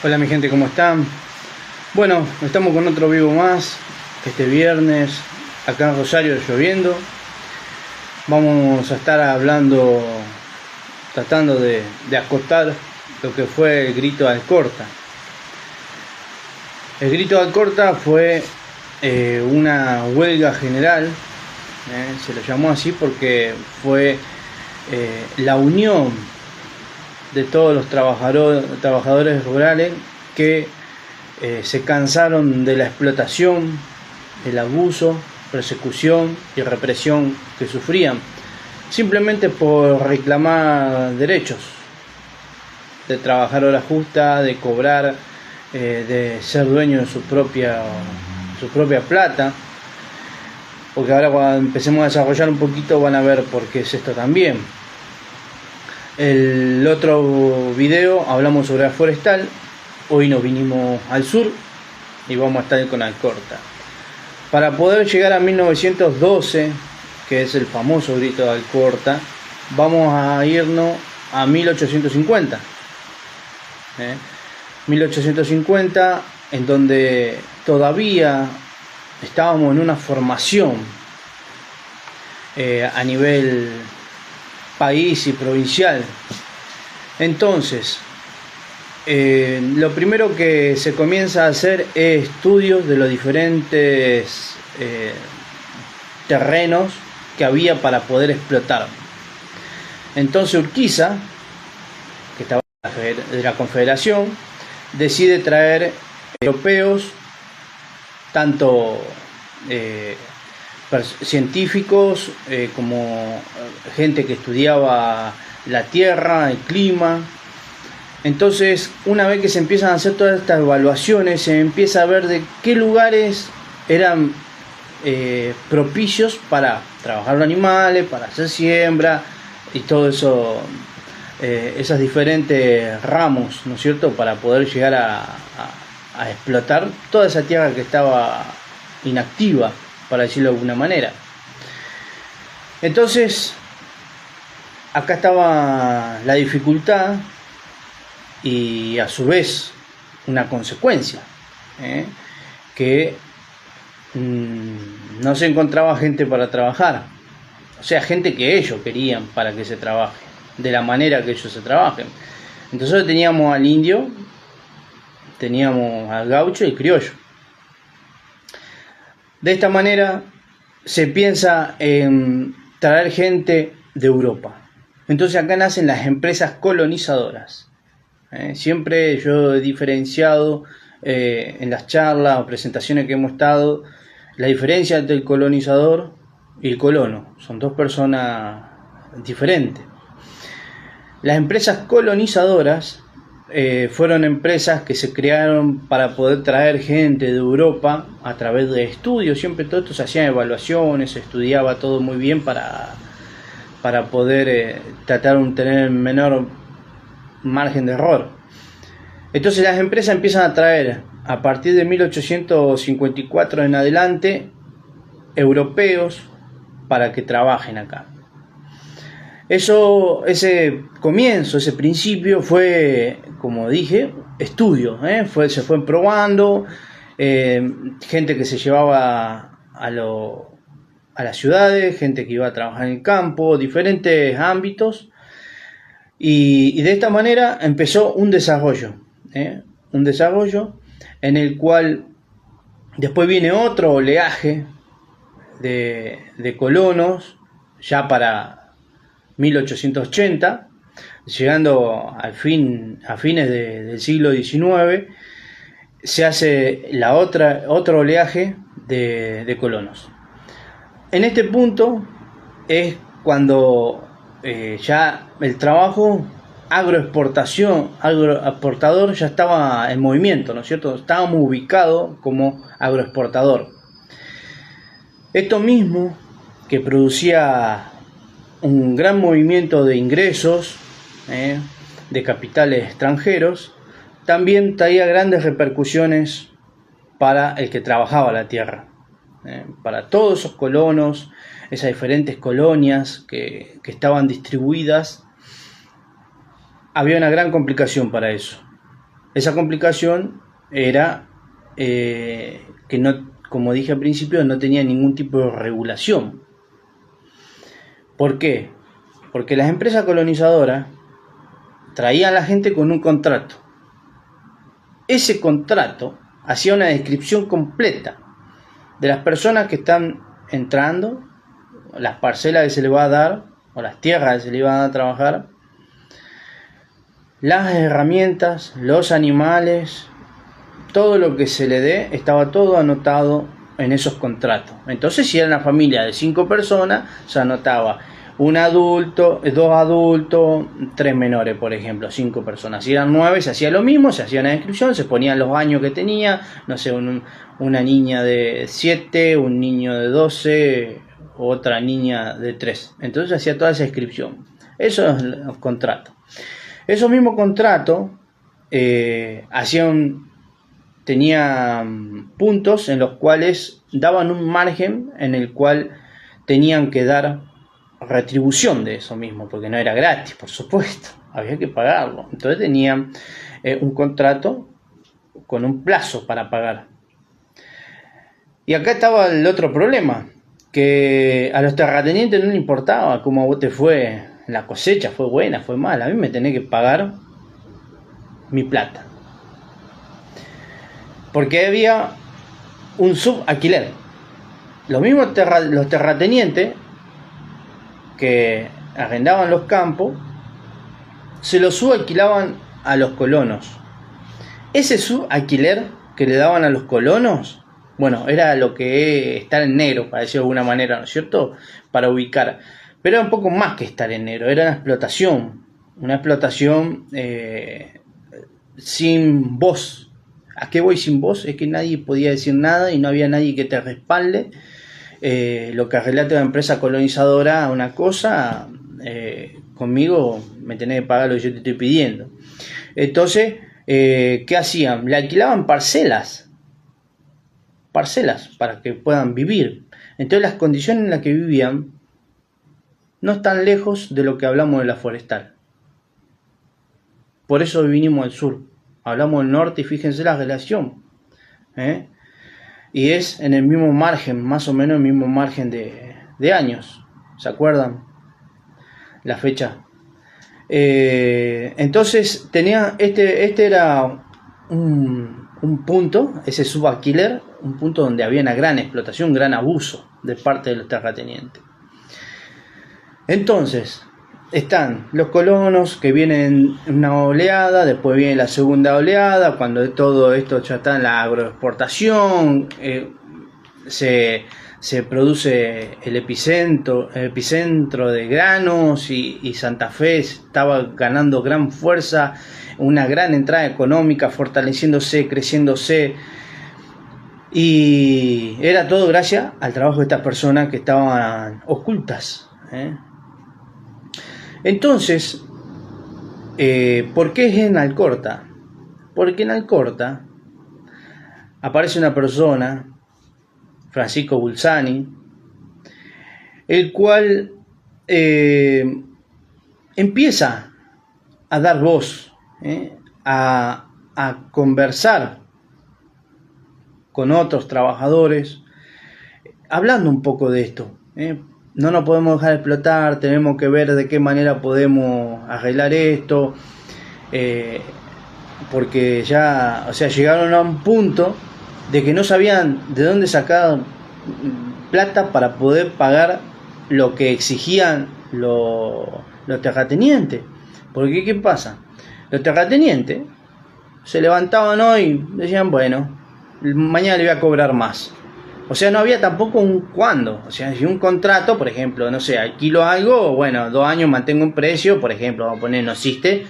Hola mi gente, ¿cómo están? Bueno, estamos con otro vivo más. Este viernes, acá en Rosario lloviendo. Vamos a estar hablando, tratando de acotar lo que fue el grito de Alcorta. El grito de Alcorta fue una huelga general, se lo llamó así porque fue la unión de todos los trabajadores rurales que se cansaron de la explotación, el abuso, persecución y represión que sufrían, simplemente por reclamar derechos, de trabajar hora justa, de cobrar, de ser dueño de su propia plata. Porque ahora cuando empecemos a desarrollar un poquito van a ver por qué es esto también. El otro video hablamos sobre la forestal. Hoy nos vinimos al sur y vamos a estar con Alcorta. Para poder llegar a 1912, que es el famoso grito de Alcorta, vamos a irnos a 1850. 1850, en donde todavía estábamos en una formación a nivel país y provincial. Entonces, lo primero que se comienza a hacer es estudios de los diferentes terrenos que había para poder explotar. Entonces Urquiza, que estaba de la Confederación, decide traer europeos, tanto científicos como gente que estudiaba la tierra, el clima. Entonces, una vez que se empiezan a hacer todas estas evaluaciones, se empieza a ver de qué lugares eran propicios para trabajar los animales, para hacer siembra y todo eso, esos diferentes ramos, ¿no es cierto?, para poder llegar a explotar toda esa tierra que estaba inactiva, para decirlo de alguna manera. Entonces, acá estaba la dificultad y a su vez una consecuencia, que no se encontraba gente para trabajar, o sea, gente que ellos querían para que se trabaje, de la manera que ellos se trabajen. Entonces teníamos al indio, teníamos al gaucho y criollo. De esta manera se piensa en traer gente de Europa. Entonces acá nacen las empresas colonizadoras. Siempre yo he diferenciado en las charlas o presentaciones que hemos estado la diferencia entre el colonizador y el colono. Son dos personas diferentes. Las empresas colonizadoras fueron empresas que se crearon para poder traer gente de Europa a través de estudios. Siempre todo esto se hacían evaluaciones, se estudiaba todo muy bien para poder tratar de tener menor margen de error. Entonces las empresas empiezan a traer a partir de 1854 en adelante europeos para que trabajen acá. Ese comienzo, ese principio fue, como dije, estudio, se fue probando, gente que se llevaba a las ciudades, gente que iba a trabajar en el campo, diferentes ámbitos, y de esta manera empezó un desarrollo en el cual después viene otro oleaje de colonos, ya para 1880, llegando a fines del siglo XIX, se hace otro oleaje de colonos. En este punto es cuando ya el trabajo agroexportador ya estaba en movimiento, ¿no es cierto? Estábamos ubicados como agroexportador. Esto mismo que producía un gran movimiento de ingresos de capitales extranjeros, también traía grandes repercusiones para el que trabajaba la tierra, para todos esos colonos, esas diferentes colonias que estaban distribuidas. Había una gran complicación para eso. Esa complicación era que no, como dije al principio, no tenía ningún tipo de regulación. ¿Por qué? Porque las empresas colonizadoras traían a la gente con un contrato. Ese contrato hacía una descripción completa de las personas que están entrando, las parcelas que se les va a dar, o las tierras que se les van a trabajar, las herramientas, los animales, todo lo que se le dé, estaba todo anotado en esos contratos. Entonces, si era una familia de 5 personas, se anotaba un adulto, 2 adultos, 3 menores, por ejemplo, 5 personas. Si eran 9, se hacía lo mismo, se hacía una descripción, se ponían los años que tenía, no sé, una niña de 7, un niño de 12, otra niña de 3. Entonces se hacía toda esa descripción. Eso es los contratos. Esos mismos contratos tenían puntos en los cuales daban un margen en el cual tenían que dar retribución de eso mismo, porque no era gratis, por supuesto, había que pagarlo. Entonces tenían un contrato con un plazo para pagar. Y acá estaba el otro problema, que a los terratenientes no les importaba cómo a vos te fue, la cosecha fue buena, fue mala, a mí me tenés que pagar mi plata. Porque había un subalquiler. Los mismos los terratenientes que arrendaban los campos se los subalquilaban a los colonos. Ese subalquiler que le daban a los colonos, bueno, era lo que es estar en negro, para decirlo de alguna manera, ¿no es cierto? Para ubicar. Pero era un poco más que estar en negro, era una explotación sin voz. ¿A qué voy sin voz? Es que nadie podía decir nada y no había nadie que te respalde. Lo que relata la empresa colonizadora una cosa, conmigo me tenés que pagar lo que yo te estoy pidiendo. Entonces, ¿qué hacían? Le alquilaban parcelas para que puedan vivir. Entonces las condiciones en las que vivían no están lejos de lo que hablamos de la forestal. Por eso vinimos al sur, hablamos del norte y fíjense la relación, y es en el mismo margen, más o menos el mismo margen de años, ¿se acuerdan? La fecha. Entonces tenía este era un punto, ese subalquiler, un punto donde había una gran explotación, un gran abuso de parte de los terratenientes. Entonces están los colonos que vienen en una oleada, después viene la segunda oleada, cuando todo esto ya está en la agroexportación, se produce el epicentro de granos y Santa Fe estaba ganando gran fuerza, una gran entrada económica, fortaleciéndose, creciéndose, y era todo gracias al trabajo de estas personas que estaban ocultas. Entonces, ¿por qué es en Alcorta? Porque en Alcorta aparece una persona, Francisco Bulzani, el cual empieza a dar voz, a conversar con otros trabajadores, hablando un poco de esto. No nos podemos dejar explotar, tenemos que ver de qué manera podemos arreglar esto, porque ya, llegaron a un punto de que no sabían de dónde sacar plata para poder pagar lo que exigían los terratenientes. Porque ¿qué pasa? Los terratenientes se levantaban hoy y decían, bueno, mañana le voy a cobrar más. O sea, no había tampoco un cuándo. O sea, si un contrato, por ejemplo, no sé, alquilo algo, bueno, 2 años mantengo un precio, por ejemplo, vamos a poner, no existe,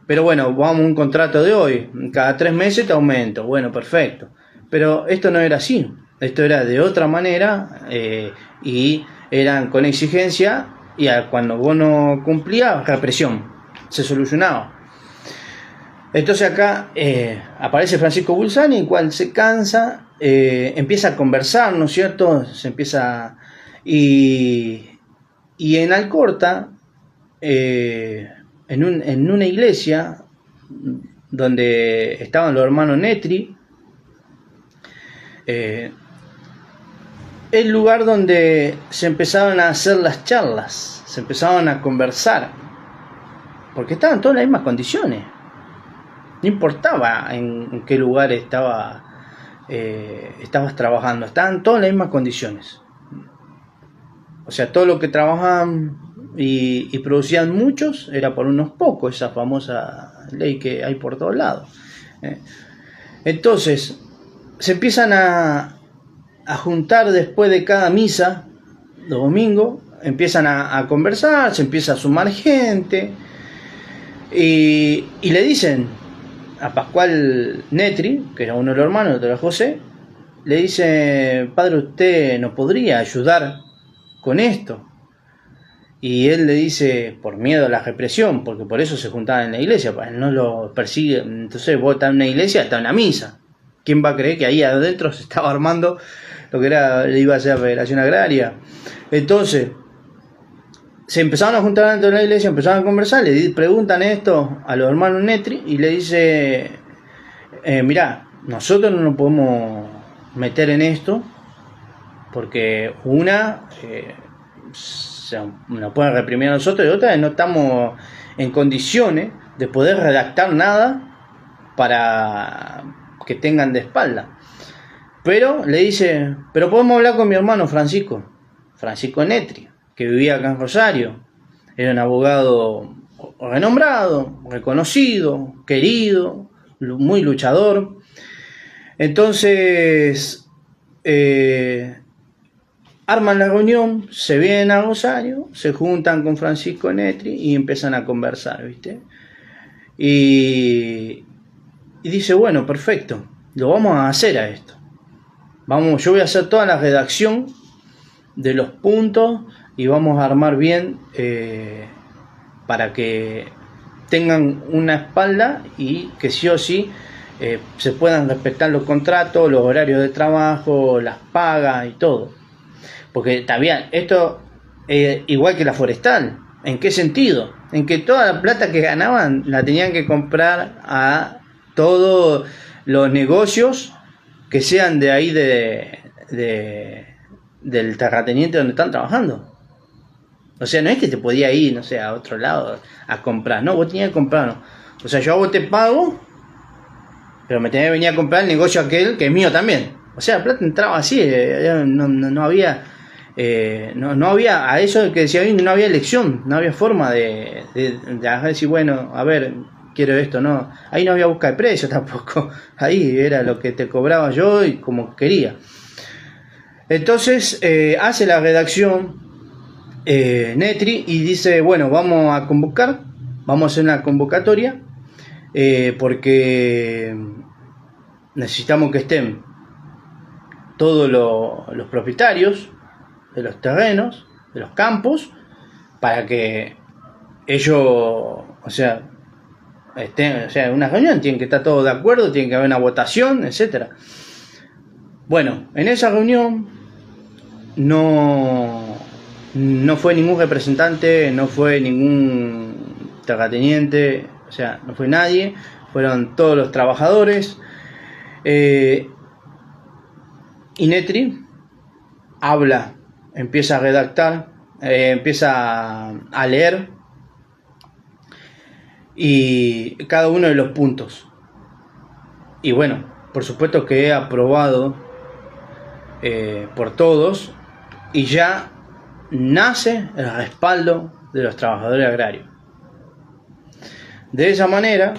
pero bueno, vamos a un contrato de hoy, cada 3 meses te aumento, bueno, perfecto. Pero esto no era así, esto era de otra manera, y eran con exigencia, y cuando vos no cumplías, represión, se solucionaba. Entonces acá aparece Francisco Bulzani, el cual se cansa, empieza a conversar, ¿no es cierto? Y en Alcorta, en una iglesia, donde estaban los hermanos Netri, el lugar donde se empezaron a hacer las charlas, se empezaron a conversar, porque estaban todas en las mismas condiciones. No importaba en qué lugar estabas trabajando, estaban todas en las mismas condiciones. O sea, todo lo que trabajaban y producían muchos era por unos pocos, esa famosa ley que hay por todos lados. Entonces, se empiezan a juntar después de cada misa, los domingos, empiezan a conversar, se empieza a sumar gente, y le dicen a Pascual Netri, que era uno de los hermanos, otro era José, le dice: padre, ¿usted nos podría ayudar con esto? Y él le dice: por miedo a la represión, porque por eso se juntaban en la iglesia, para no lo persigue. Entonces vos estás en una iglesia, estás en una misa. ¿Quién va a creer que ahí adentro se estaba armando lo que iba a ser Federación Agraria? Entonces se empezaron a juntar dentro de la iglesia, empezaron a conversar, le preguntan esto a los hermanos Netri y le dice: mirá, nosotros no nos podemos meter en esto porque nos pueden reprimir a nosotros, y otra, no estamos en condiciones de poder redactar nada para que tengan de espalda. Pero le dice: pero podemos hablar con mi hermano Francisco Netri, que vivía acá en Rosario. Era un abogado renombrado, reconocido, querido, muy luchador. Entonces arman la reunión, se vienen a Rosario, se juntan con Francisco Netri y empiezan a conversar, ¿viste? Y dice: bueno, perfecto, lo vamos a hacer a esto. Yo voy a hacer toda la redacción de los puntos y vamos a armar bien para que tengan una espalda y que sí o sí se puedan respetar los contratos, los horarios de trabajo, las pagas y todo. Porque está bien, esto igual que la forestal. ¿En qué sentido? En que toda la plata que ganaban la tenían que comprar a todos los negocios que sean de ahí del terrateniente donde están trabajando. O sea, no es que te podía ir, no sé, a otro lado a comprar. No, vos tenías que comprar. No. O sea, yo a vos te pago, pero me tenés que venir a comprar el negocio aquel que es mío también. O sea, la plata entraba así, no había... no había, a eso que decía bien, no había elección, no había forma de decir: bueno, a ver, quiero esto. No, ahí no había busca de precio tampoco, ahí era lo que te cobraba yo y como quería. Entonces hace la redacción Netri y dice: bueno, vamos a convocar, vamos a hacer una convocatoria porque necesitamos que estén todos los propietarios de los terrenos, de los campos, para que ellos, o sea, en una reunión tienen que estar todos de acuerdo, tiene que haber una votación, etcétera. Bueno, en esa reunión no fue ningún representante, no fue ningún terrateniente, o sea, no fue nadie, fueron todos los trabajadores. Y Netri habla, empieza a redactar, empieza a leer y cada uno de los puntos. Y bueno, por supuesto que he aprobado por todos, y ya nace el respaldo de los trabajadores agrarios. De esa manera,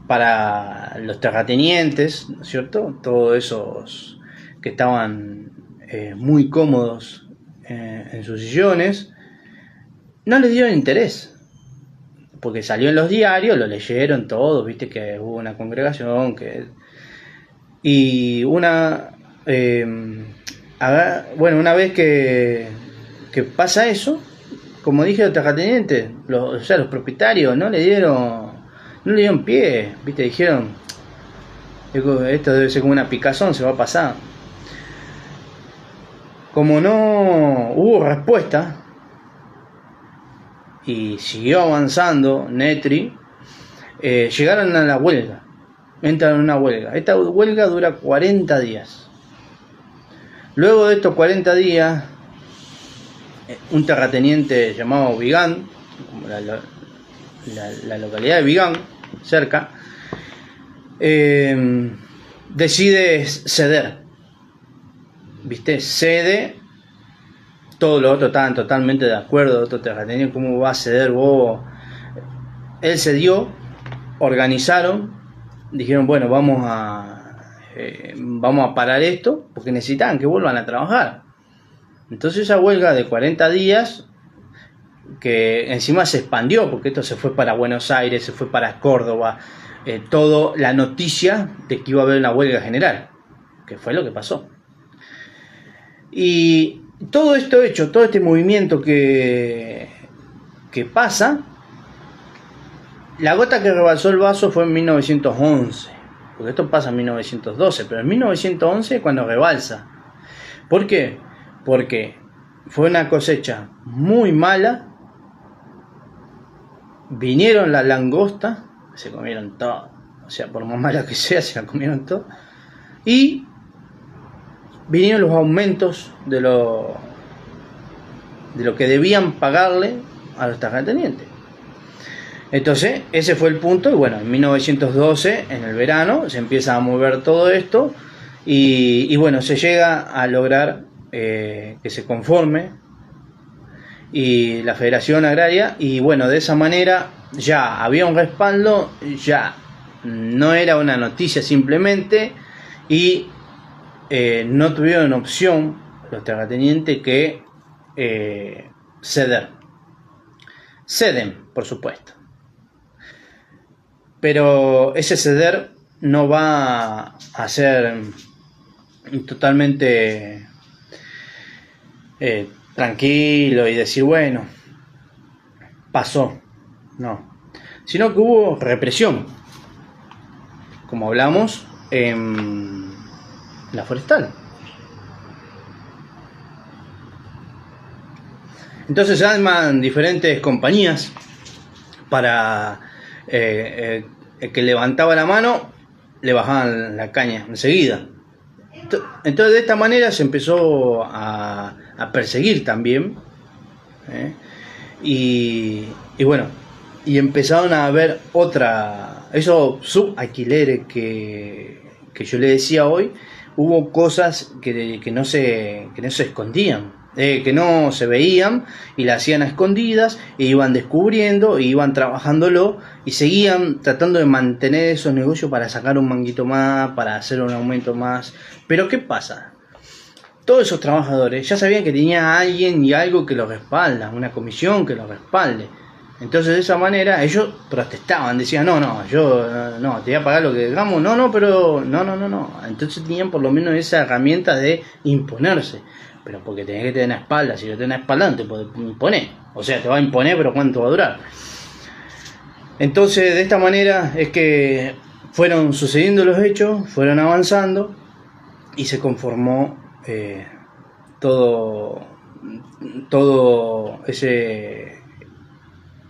para los terratenientes, ¿no es cierto?, todos esos que estaban muy cómodos en sus sillones, no les dio interés, porque salió en los diarios, lo leyeron todos, viste que hubo una congregación y una una vez que pasa eso, como dije, los terratenientes, los propietarios no le dieron pie, viste, dijeron: esto debe ser como una picazón, se va a pasar. Como no hubo respuesta y siguió avanzando Netri, llegaron a la huelga, entran en una huelga. Esta huelga dura 40 días. Luego de estos 40 días, un terrateniente llamado Vigan, como la localidad de Vigan, cerca, decide ceder. ¿Viste? Cede. Todos los otros estaban totalmente de acuerdo. Otro terrateniente, ¿cómo va a ceder vos? Él cedió, organizaron, dijeron, bueno, vamos a parar esto, porque necesitaban que vuelvan a trabajar. Entonces esa huelga de 40 días, que encima se expandió, porque esto se fue para Buenos Aires, se fue para Córdoba, toda la noticia de que iba a haber una huelga general, que fue lo que pasó. Y todo esto hecho, todo este movimiento que pasa, la gota que rebalsó el vaso fue en 1911, porque esto pasa en 1912, pero en 1911 es cuando rebalsa. ¿Por qué? Porque fue una cosecha muy mala, vinieron las langostas, se comieron todo, o sea, por más mala que sea, se la comieron todo, y vinieron los aumentos de lo que debían pagarle a los terratenientes. Entonces, ese fue el punto, y bueno, en 1912, en el verano, se empieza a mover todo esto, y bueno, se llega a lograr que se conforme y la Federación Agraria, y bueno, de esa manera ya había un respaldo, ya no era una noticia simplemente, y no tuvieron opción los terratenientes que ceder. Ceden, por supuesto, pero ese ceder no va a ser totalmente tranquilo y decir, bueno, pasó, no, sino que hubo represión, como hablamos en la forestal. Entonces se arman diferentes compañías para el que levantaba la mano le bajaban la caña enseguida. Entonces de esta manera se empezó a perseguir también, y bueno, y empezaron a haber esos subalquileres que yo le decía hoy. Hubo cosas que no se escondían, que no se veían, y la hacían a escondidas, e iban descubriendo, e iban trabajándolo, y seguían tratando de mantener esos negocios para sacar un manguito más, para hacer un aumento más. Pero ¿qué pasa? Todos esos trabajadores ya sabían que tenía alguien y algo que los respalda, una comisión que los respalde. Entonces de esa manera ellos protestaban, decían, yo no, te voy a pagar lo que digamos, pero no. Entonces tenían por lo menos esa herramienta de imponerse, pero porque tenés que tener espalda. Si no tenés espalda no te podés imponer, o sea, te va a imponer, pero ¿cuánto va a durar? Entonces de esta manera es que fueron sucediendo los hechos, fueron avanzando, y se conformó todo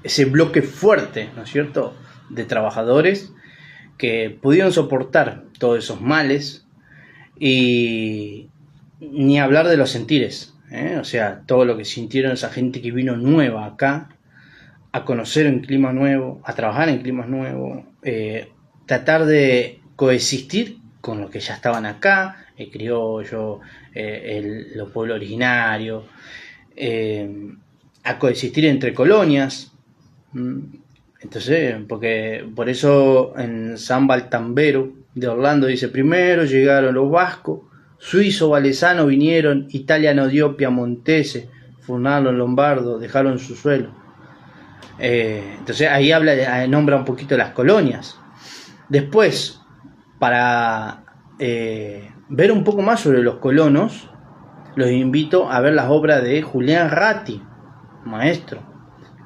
ese bloque fuerte, ¿no es cierto?, de trabajadores que pudieron soportar todos esos males, y ni hablar de los sentires, o sea, todo lo que sintieron esa gente que vino nueva acá, a conocer un clima nuevo, a trabajar en climas nuevos, tratar de coexistir con los que ya estaban acá, el criollo, los pueblos originarios, a coexistir entre colonias. Entonces, porque por eso en San Baltambero de Orlando dice: primero llegaron los vascos, suizo, valesano vinieron, italiano dio piemontese, fundaron lombardo, dejaron su suelo. Entonces ahí nombra un poquito las colonias. Después, para ver un poco más sobre los colonos, los invito a ver las obras de Julián Ratti, maestro,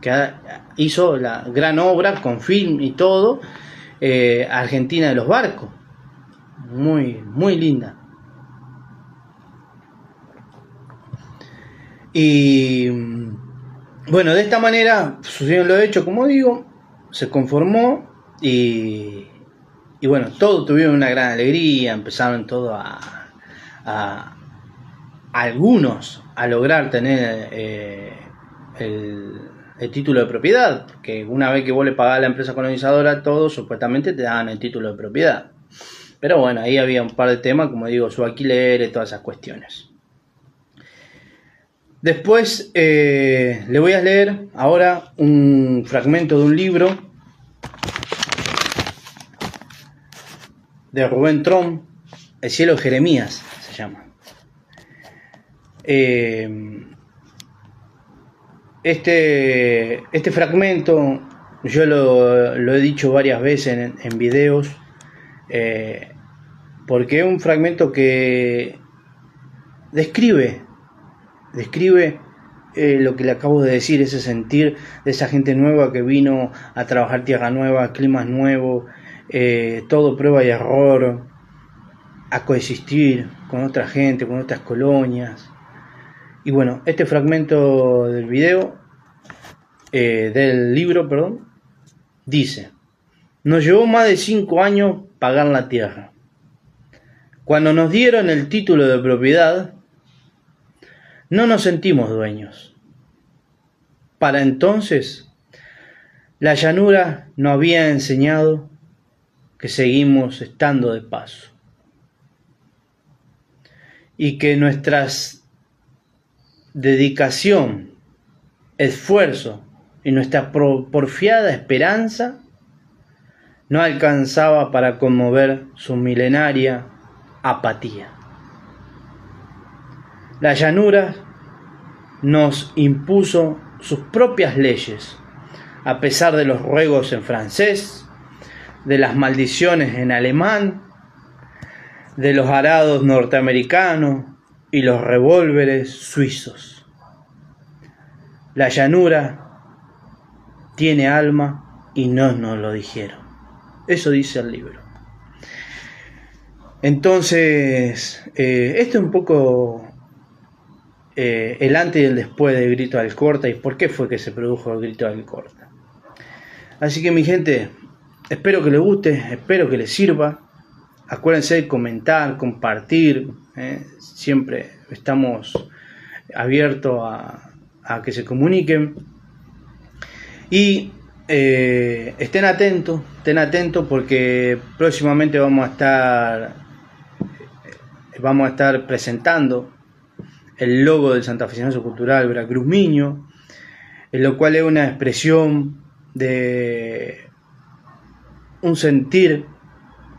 que hizo la gran obra con film y todo, Argentina de los barcos, muy, muy linda. Y bueno, de esta manera sucedieron los hechos, como digo, se conformó, y bueno, todos tuvieron una gran alegría, empezaron todos a algunos a lograr tener el título de propiedad, porque una vez que vos le pagás a la empresa colonizadora, todos supuestamente te daban el título de propiedad. Pero bueno, ahí había un par de temas, como digo, su alquiler y todas esas cuestiones. Después le voy a leer ahora un fragmento de un libro de Rubén Tromp, El cielo de Jeremías se llama. Este fragmento yo lo he dicho varias veces en videos, porque es un fragmento que describe lo que le acabo de decir, ese sentir de esa gente nueva que vino a trabajar tierra nueva, climas nuevos, todo prueba y error, a coexistir con otra gente, con otras colonias. Y bueno, este fragmento del video, del libro, perdón, dice: nos llevó más de 5 años pagar la tierra. Cuando nos dieron el título de propiedad, no nos sentimos dueños. Para entonces, la llanura nos había enseñado que seguimos estando de paso y que nuestra dedicación, esfuerzo y nuestra porfiada esperanza no alcanzaba para conmover su milenaria apatía. La llanura nos impuso sus propias leyes, a pesar de los ruegos en francés, de las maldiciones en alemán, de los arados norteamericanos y los revólveres suizos. La llanura tiene alma y no nos lo dijeron. Eso dice el libro. Entonces, esto es un poco el antes y el después del grito de Alcorta y por qué fue que se produjo el grito de Alcorta. Así que mi gente, espero que les guste, espero que les sirva. Acuérdense de comentar, compartir, siempre estamos abiertos a que se comuniquen. Y estén atentos porque próximamente vamos a estar presentando el logo del Santafesinazo Cultural Veracruz Miño, en lo cual es una expresión de un sentir,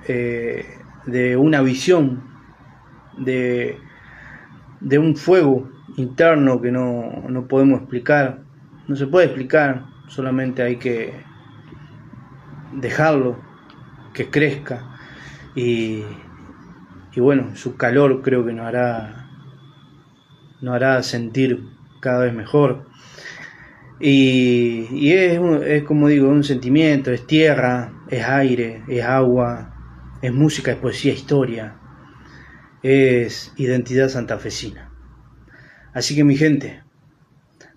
de una visión, de un fuego interno que no podemos explicar, no se puede explicar, solamente hay que dejarlo que crezca y bueno, su calor creo que nos hará sentir cada vez mejor. Y es como digo, un sentimiento, es tierra, es aire, es agua, es música, es poesía, historia, es identidad santafesina. Así que mi gente,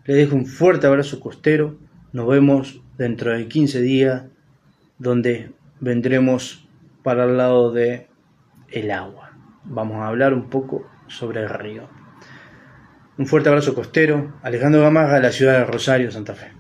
les dejo un fuerte abrazo costero. Nos vemos dentro de 15 días, donde vendremos para el lado de el agua. Vamos a hablar un poco sobre el río. Un fuerte abrazo costero. Alejandro Gamarra, de la ciudad de Rosario, Santa Fe.